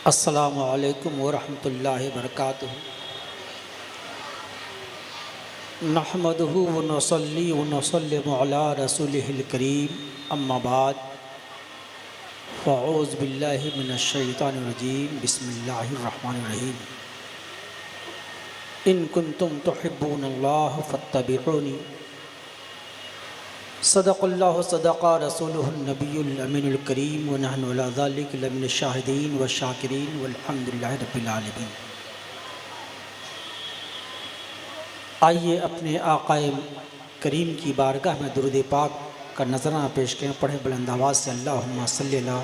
अस्सलामु अलैकुम वरहमतुल्लाहि वबरकातुहू। नहमदुहु व नसल्ली व नसल्लिमु अला रसूलिहिल करीम, अम्मा बाद, फ़अऊज़ु बिल्लाहि मिनश शैतानिर रजीम, बिस्मिल्लाहिर रहमानिर रहीम। इन कुंतुम तुहिब्बूनल्लाह फत्तबिऊनी, सदक़ल्लाहु सदक़ा रसूलुहुन नबियुल अमीनुल करीम व नहनु अला ज़ालिका लमिनश शाहिदीन व शाकिरीन वल्हम्दुलिल्लाहि रब्बिल आलमीन। आइए अपने आक़ाए करीम की बारगाह में दुरूद पाक का नज़राना पेश करें। पढ़े बुलंद आवाज़ से अल्लाहुम्मा सल्लि अला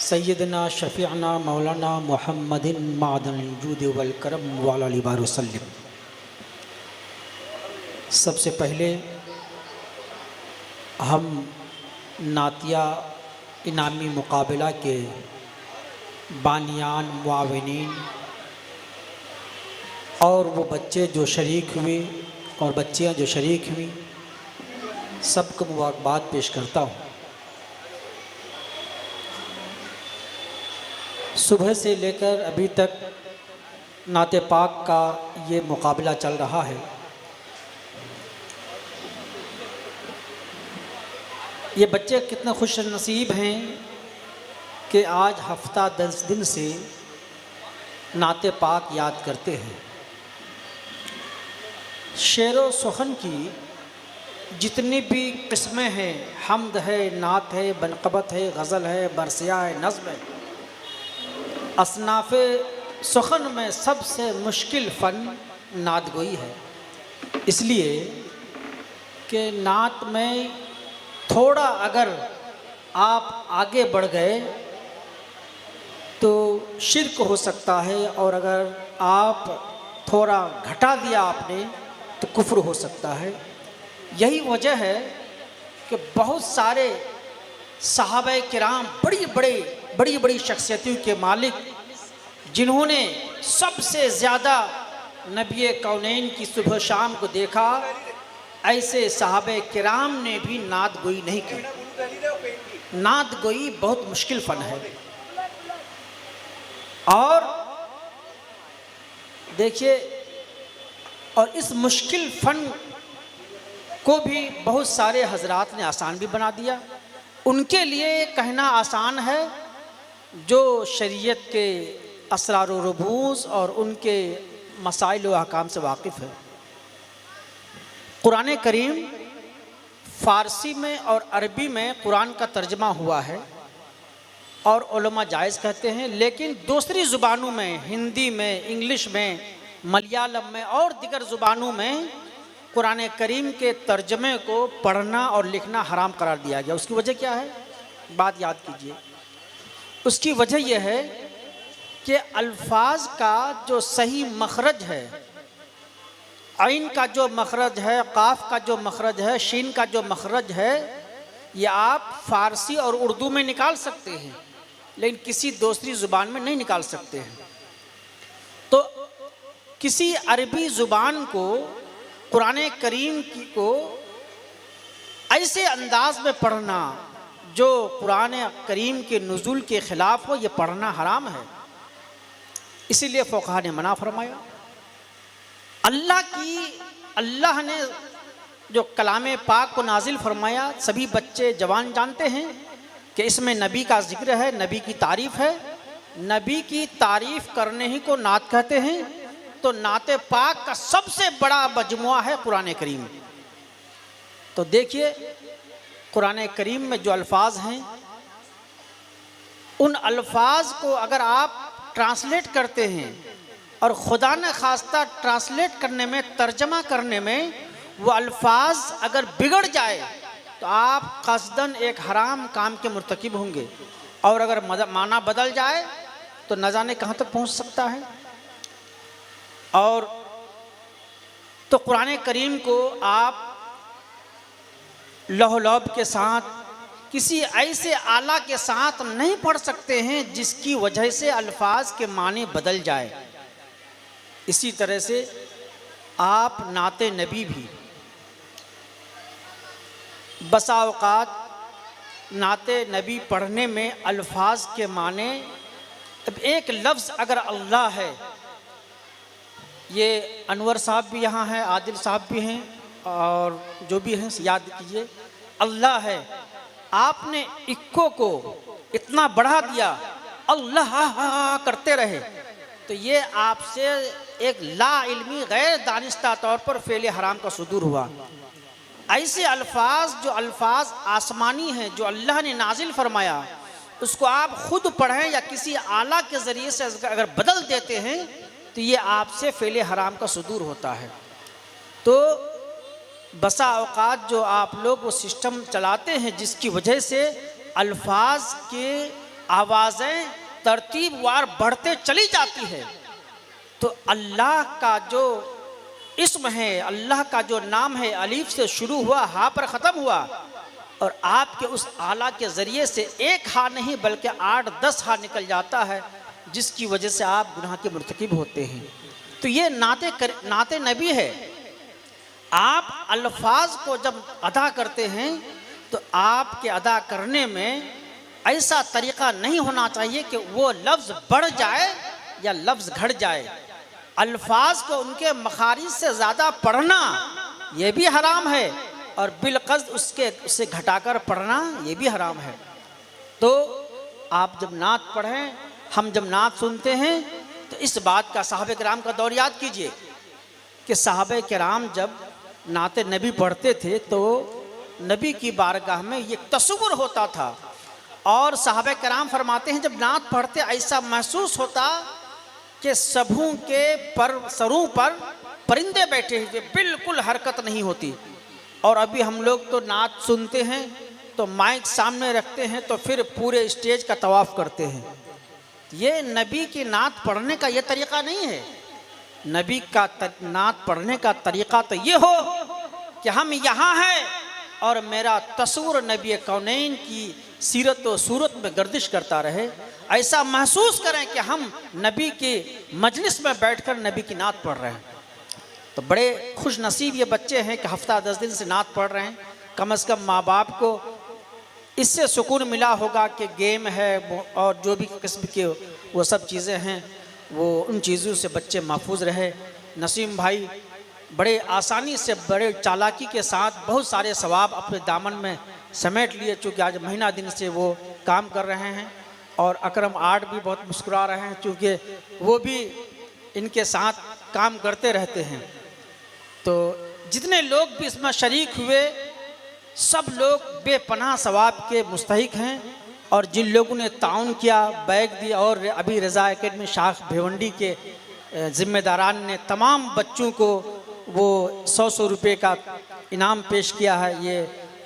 सय्यदना शफ़ीअना मौलाना मुहम्मदिन मादनिल जूद वल करम व अला आलिहि व सल्लम। सबसे पहले हम नातिया इनामी मुकाबला के बानियान, मुआविनीन और वो बच्चे जो शरीक हुए और बच्चियां जो शरीक हुई, सबको मुबारकबाद पेश करता हूँ। सुबह से लेकर अभी तक नाते पाक का ये मुकाबला चल रहा है। ये बच्चे कितने खुश नसीब हैं कि आज हफ्ता 10 दिन से नाते पाक याद करते हैं। शेर व सुखन की जितनी भी किस्में हैं, हम्द है, नात है, बनक़बत है, गज़ल है, बरसिया है, नज़्म है, असनाफ़ सुखन में सबसे मुश्किल फ़न नात गोई है। इसलिए कि नात में थोड़ा अगर आप आगे बढ़ गए तो शिर्क हो सकता है, और अगर आप थोड़ा घटा दिया आपने तो कुफ्र हो सकता है। यही वजह है कि बहुत सारे सहाबा किराम बड़ी बड़ी शख्सियतों के मालिक, जिन्होंने सबसे ज़्यादा नबी कौनैन की सुबह शाम को देखा, ऐसे सहाबे किराम ने भी नात गोई नहीं की। नात गोई बहुत मुश्किल फ़न है। और देखिए, और इस मुश्किल फ़न को भी बहुत सारे हजरात ने आसान भी बना दिया। उनके लिए कहना आसान है जो शरीयत के असरार व रुबूस और उनके मसाइल व अहकाम से वाकिफ़ है। कुरान करीम फ़ारसी में और अरबी में कुरान का तर्जमा हुआ है और उलमा जायज़ कहते हैं, लेकिन दूसरी ज़ुबानों में, हिंदी में, इंग्लिश में, मलयालम में और दीगर ज़ुबानों में कुरान करीम के तर्जमे को पढ़ना और लिखना हराम करार दिया गया। उसकी वजह क्या है? बात याद कीजिए। उसकी वजह यह है कि अल्फाज का जो सही मखरज है, आइन का जो मखरज है, काफ का जो मखरज है, शीन का जो मखरज है, ये आप फ़ारसी और उर्दू में निकाल सकते हैं, लेकिन किसी दूसरी ज़ुबान में नहीं निकाल सकते हैं। तो किसी अरबी ज़ुबान को, कुरान करीम को ऐसे अंदाज में पढ़ना जो कुरान करीम के नुज़ूल के ख़िलाफ़ हो, ये पढ़ना हराम है। इसीलिए फ़ुक़हा ने मना फरमाया। अल्लाह ने जो कलाम पाक को नाजिल फरमाया, सभी बच्चे जवान जानते हैं कि इसमें नबी का जिक्र है, नबी की तारीफ़ है। नबी की तारीफ़ करने ही को नात कहते हैं। तो नाते पाक का सबसे बड़ा मजमुआ है कुरान करीम। तो देखिए, कुरान करीम में जो अल्फाज हैं, उन अल्फाज को अगर आप ट्रांसलेट करते हैं और खुदा न खास्ता ट्रांसलेट करने में, तर्जमा करने में वो अल्फाज अगर बिगड़ जाए तो आप कसदन एक हराम काम के मुर्तकिब होंगे, और अगर माना बदल जाए तो न जाने कहाँ तक पहुँच सकता है। और तो कुरान करीम को आप लौह-लौब के साथ, किसी ऐसे आला के साथ नहीं पढ़ सकते हैं जिसकी वजह से अल्फाज के माने बदल जाए। इसी तरह से आप नाते नबी भी बसा औकात नाते नबी पढ़ने में अल्फाज के माने अब एक लफ्ज़ अगर अल्लाह है, ये अनवर साहब भी यहाँ हैं, आदिल साहब भी हैं और जो भी हैं याद कीजिए, अल्लाह है। आपने इक्को को इतना बढ़ा दिया, अल्लाह करते रहे, तो ये आपसे एक ला इल्मी गैर दानिस्ता तौर पर फेले हराम का सुदूर हुआ। ऐसे अल्फाज जो अल्फाज आसमानी हैं, जो अल्लाह ने नाजिल फरमाया, उसको आप खुद पढ़ें या किसी आला के ज़रिए से अगर बदल देते हैं तो ये आपसे फेले हराम का सुदूर होता है। तो बसा औकात जो आप लोग वो सिस्टम चलाते हैं जिसकी वजह से अल्फाज के आवाज़ें तरतीब वार बढ़ते चली जाती है। तो अल्लाह का जो इस्म है, अल्लाह का जो नाम है, अलीफ से शुरू हुआ, हा पर ख़त्म हुआ, और आपके उस आला के ज़रिए से एक हा नहीं बल्कि 8-10 हा निकल जाता है, जिसकी वजह से आप गुनाह के मुर्तकिब होते हैं। तो ये नाते नबी है। आप अल्फाज को जब अदा करते हैं तो आपके अदा करने में ऐसा तरीक़ा नहीं होना चाहिए कि वो लफ्ज़ बढ़ जाए या लफ्ज़ घट जाए। अल्फाज को उनके मखारिज से ज़्यादा पढ़ना ये भी हराम है, और बिलक़स्द उससे घटाकर पढ़ना ये भी हराम है। तो आप जब नात पढ़ें, हम जब नात सुनते हैं तो इस बात का साहबे किराम का दौर याद कीजिए कि साहबे किराम जब नाते नबी पढ़ते थे तो नबी की बारगाह में ये तसव्वुर होता था, और साहबे किराम फरमाते हैं जब नात पढ़ते ऐसा महसूस होता कि सबों के सरों पर परिंदे बैठे हुए, बिल्कुल हरकत नहीं होती। और अभी हम लोग तो नात सुनते हैं तो माइक सामने रखते हैं तो फिर पूरे स्टेज का तवाफ़ करते हैं। ये नबी की नात पढ़ने का ये तरीक़ा नहीं है। नबी का नात पढ़ने का तरीक़ा तो ये हो कि हम यहाँ हैं और मेरा तस्वुर नबी कौनैन की सीरत व सूरत में गर्दिश करता रहे, ऐसा महसूस करें कि हम नबी के मजलिस में बैठकर नबी की नात पढ़ रहे हैं। तो बड़े खुश नसीब ये बच्चे हैं कि हफ्ता 10 दिन से नात पढ़ रहे हैं। कम से कम माँ बाप को इससे सुकून मिला होगा कि गेम है और जो भी किस्म के वो सब चीज़ें हैं, वो उन चीज़ों से बच्चे महफूज रहे। नसीम भाई बड़े आसानी से, बड़े चालाकी के साथ बहुत सारे सवाब अपने दामन में समेट लिए, चूँकि आज महीना दिन से वो काम कर रहे हैं। और अकरम आर्ट भी बहुत मुस्कुरा रहे हैं, चूँकि वो भी इनके साथ काम करते रहते हैं। तो जितने लोग भी इसमें शरीक हुए सब लोग बेपनाह सवाब के मुस्तहिक हैं, और जिन लोगों ने ताउन किया, बैग दिया, और अभी रज़ा एकेडमी शाख भिवंडी के ज़िम्मेदारान ने तमाम बच्चों को वो 100 रुपये का इनाम पेश किया है। ये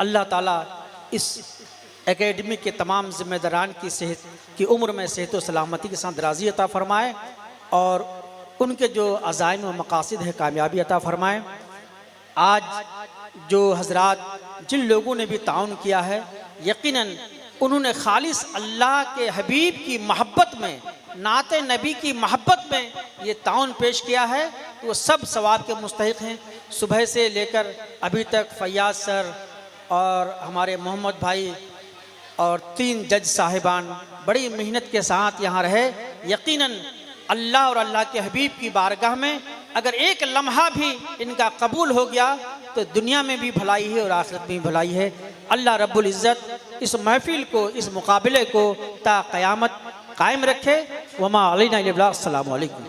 अल्लाह ताला इस एकेडमी के तमाम ज़िम्मेदारान की सेहत की उम्र में सेहत व सलामती के साथ दराज़ी अता फ़रमाए, और उनके जो अज़ाइम व मकासिद है कामयाबी अता फ़रमाए। आज जो हज़रात जिन लोगों ने भी ताउन किया है, यकीनन उन्होंने खालिस अल्लाह के हबीब की मोहब्बत में, नाते नबी की मोहब्बत में ये ताउन पेश किया है, तो वो सब सवाब के मुस्तहिक हैं। सुबह से लेकर अभी तक फैयाज सर और हमारे मोहम्मद भाई और 3 जज साहिबान बड़ी मेहनत के साथ यहाँ रहे। यकीनन अल्लाह और अल्लाह के हबीब की बारगाह में अगर एक लम्हा भी इनका कबूल हो गया तो दुनिया में भी भलाई है और आखिरत में भी भलाई है। अल्लाह रब्बुल इज़्ज़त इस महफिल को, इस मुकाबले को ता क़यामत कायम रखे। वमा अलैना इल्ला अस्सलामु अलैकुम।